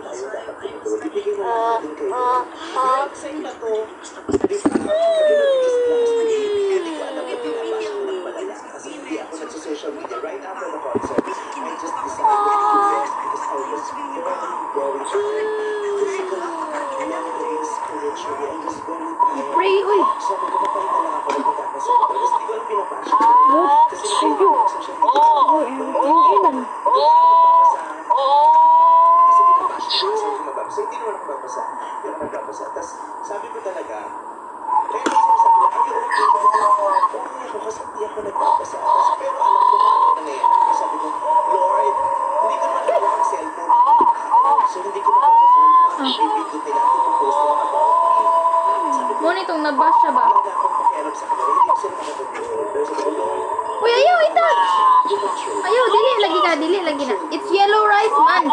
tayo dapat tinuturo. Bibigyan mo lang din kayo. Yung exam na to, hindi ko alam kung binabasa ko ng malala. Kasi hindi ako nagsa-social media. Right after the concert, I just decided to do it because I was going through physically, mentally, spiritually. I was going through. Pray, uy. Sabi ko, mapalita lang ako ng pagkakasal ko. Kasi hindi ko lang pinapasya. Kasi hindi ko lang social media. So, hindi naman ako mabasa. Hindi ako nagbabasa. Tapos, sabi ko talaga, kaya kasi sinasabi na, okay ako kasi hindi ako nagbabasa. Tapos, pero alam ko kung ano nangyayari. Kasi sabi ko, Lord, hindi ko naman hawak ang cellphone. So, hindi ko makakontrol ang video nila. Pupost nila about me. Sabi ko, Ngunit itong nabasa ba? wala akong pakialam sa kanila. Hindi ko sila makakontrol. Pero sabi ko, Lord, Uy, ayaw, ito! Ayaw, dili lagi na. It's yellow rice, man.